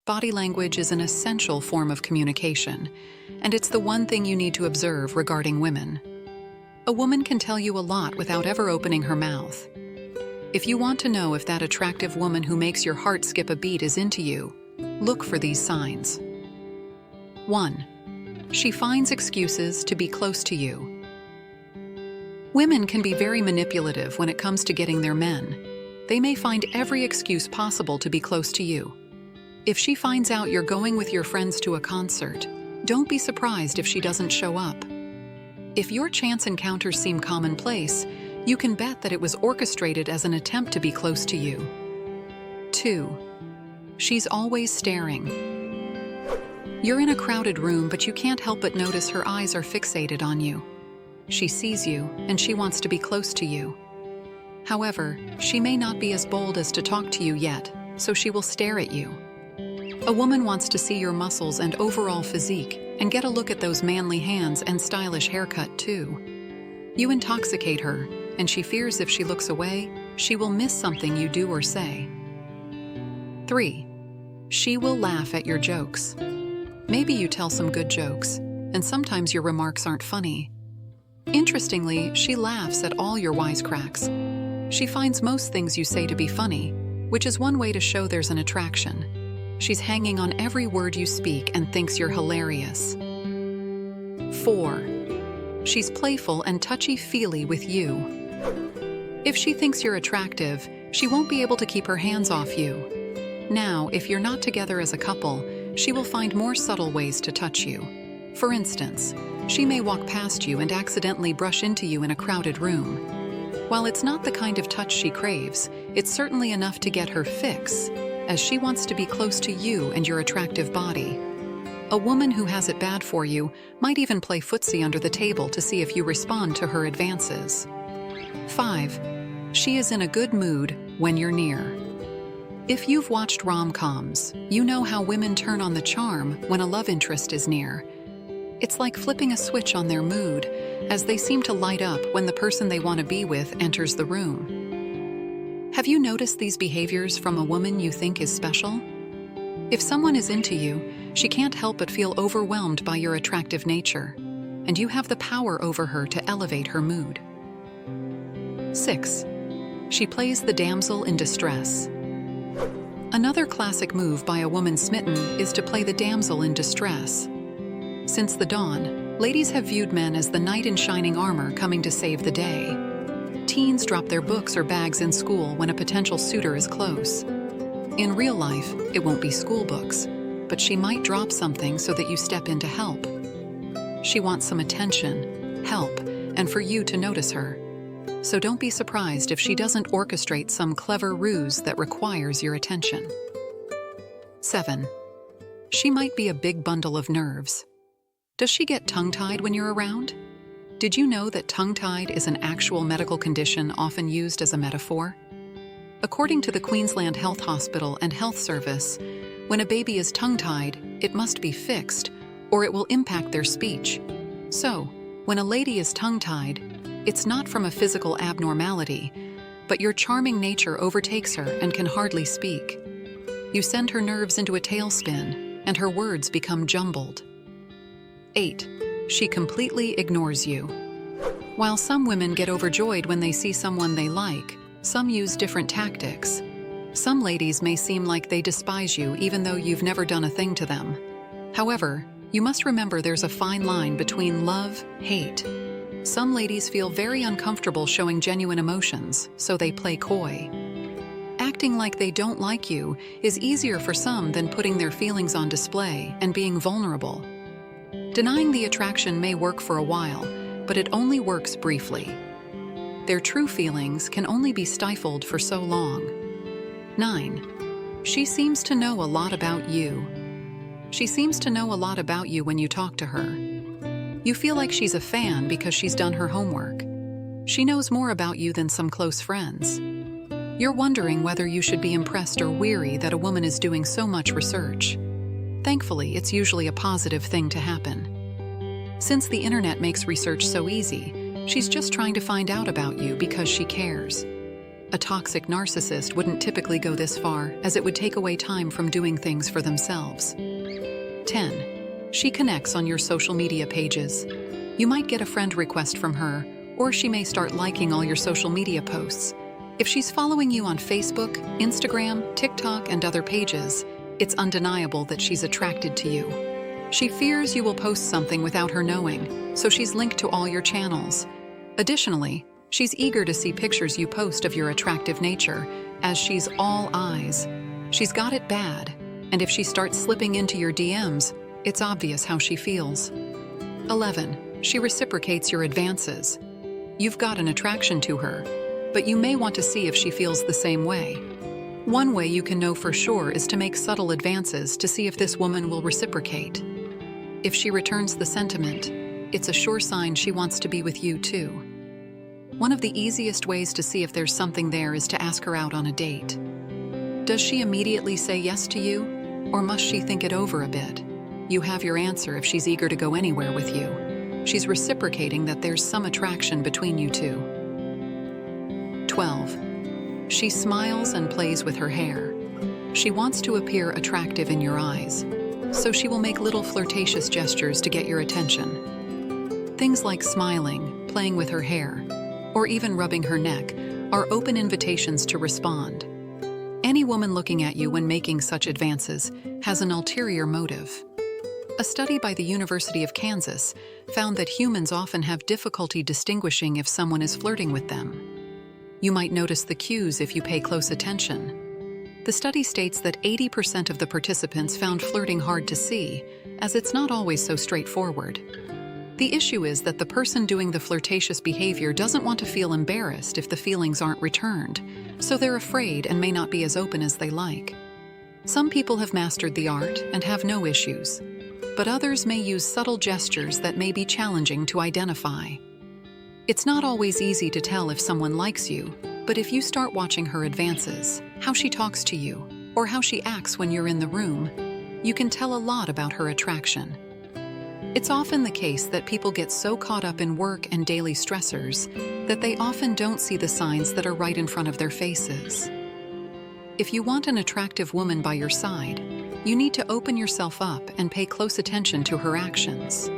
body language is an essential form of communication, and it's the one thing you need to observe regarding women. A woman can tell you a lot without ever opening her mouth. If you want to know if that attractive woman who makes your heart skip a beat is into you, look for these signs. 1. She finds excuses to be close to you. Women can be very manipulative when it comes to getting their men. They may find every excuse possible to be close to you. If she finds out you're going with your friends to a concert, don't be surprised if she doesn't show up. If your chance encounters seem commonplace, you can bet that it was orchestrated as an attempt to be close to you. 2. She's always staring. You're in a crowded room, but you can't help but notice her eyes are fixated on you. She sees you, and she wants to be close to you. However, she may not be as bold as to talk to you yet, so she will stare at you. A woman wants to see your muscles and overall physique, and get a look at those manly hands and stylish haircut too. You intoxicate her, and she fears if she looks away, she will miss something you do or say. 3. She will laugh at your jokes. Maybe you tell some good jokes, and sometimes your remarks aren't funny. Interestingly, she laughs at all your wisecracks. She finds most things you say to be funny, which is one way to show there's an attraction. She's hanging on every word you speak and thinks you're hilarious. 4. She's playful and touchy-feely with you. If she thinks you're attractive, she won't be able to keep her hands off you. Now, if you're not together as a couple, she will find more subtle ways to touch you. For instance, she may walk past you and accidentally brush into you in a crowded room. While it's not the kind of touch she craves, it's certainly enough to get her fix, as she wants to be close to you and your attractive body. A woman who has it bad for you might even play footsie under the table to see if you respond to her advances. 5. She is in a good mood when you're near. If you've watched rom-coms, you know how women turn on the charm when a love interest is near. It's like flipping a switch on their mood, as they seem to light up when the person they want to be with enters the room. Have you noticed these behaviors from a woman you think is special? If someone is into you, she can't help but feel overwhelmed by your attractive nature, and you have the power over her to elevate her mood. 6. She plays the damsel in distress. Another classic move by a woman smitten is to play the damsel in distress. Since the dawn, ladies have viewed men as the knight in shining armor coming to save the day. Teens drop their books or bags in school when a potential suitor is close. In real life, it won't be school books, but she might drop something so that you step in to help. She wants some attention, help, and for you to notice her. So don't be surprised if she doesn't orchestrate some clever ruse that requires your attention. 7. She might be a big bundle of nerves. Does she get tongue-tied when you're around? Did you know that tongue-tied is an actual medical condition often used as a metaphor? According to the Queensland Health Hospital and Health Service, when a baby is tongue-tied, it must be fixed, or it will impact their speech. So, when a lady is tongue-tied, it's not from a physical abnormality, but your charming nature overtakes her and can hardly speak. You send her nerves into a tailspin, and her words become jumbled. 8. She completely ignores you. While some women get overjoyed when they see someone they like, some use different tactics. Some ladies may seem like they despise you even though you've never done a thing to them. However, you must remember there's a fine line between love, hate. Some ladies feel very uncomfortable showing genuine emotions, so they play coy. Acting like they don't like you is easier for some than putting their feelings on display and being vulnerable. Denying the attraction may work for a while, but it only works briefly. Their true feelings can only be stifled for so long. 9. She seems to know a lot about you. She seems to know a lot about you when you talk to her. You feel like she's a fan because she's done her homework. She knows more about you than some close friends. You're wondering whether you should be impressed or weary that a woman is doing so much research. Thankfully, it's usually a positive thing to happen. Since the internet makes research so easy, she's just trying to find out about you because she cares. A toxic narcissist wouldn't typically go this far, as it would take away time from doing things for themselves. 10. She connects on your social media pages. You might get a friend request from her, or she may start liking all your social media posts. If she's following you on Facebook, Instagram, TikTok, and other pages, it's undeniable that she's attracted to you. She fears you will post something without her knowing, so she's linked to all your channels. Additionally, she's eager to see pictures you post of your attractive nature, as she's all eyes. She's got it bad, and if she starts slipping into your DMs, it's obvious how she feels. 11. She reciprocates your advances. You've got an attraction to her, but you may want to see if she feels the same way. One way you can know for sure is to make subtle advances to see if this woman will reciprocate. If she returns the sentiment, it's a sure sign she wants to be with you too. One of the easiest ways to see if there's something there is to ask her out on a date. Does she immediately say yes to you, or must she think it over a bit? You have your answer if she's eager to go anywhere with you. She's reciprocating that there's some attraction between you two. 12. She smiles and plays with her hair. She wants to appear attractive in your eyes, so she will make little flirtatious gestures to get your attention. Things like smiling, playing with her hair, or even rubbing her neck are open invitations to respond. Any woman looking at you when making such advances has an ulterior motive. A study by the University of Kansas found that humans often have difficulty distinguishing if someone is flirting with them. You might notice the cues if you pay close attention. The study states that 80% of the participants found flirting hard to see, as it's not always so straightforward. The issue is that the person doing the flirtatious behavior doesn't want to feel embarrassed if the feelings aren't returned, so they're afraid and may not be as open as they like. Some people have mastered the art and have no issues, but others may use subtle gestures that may be challenging to identify. It's not always easy to tell if someone likes you, but if you start watching her advances, how she talks to you, or how she acts when you're in the room, you can tell a lot about her attraction. It's often the case that people get so caught up in work and daily stressors that they often don't see the signs that are right in front of their faces. If you want an attractive woman by your side, you need to open yourself up and pay close attention to her actions.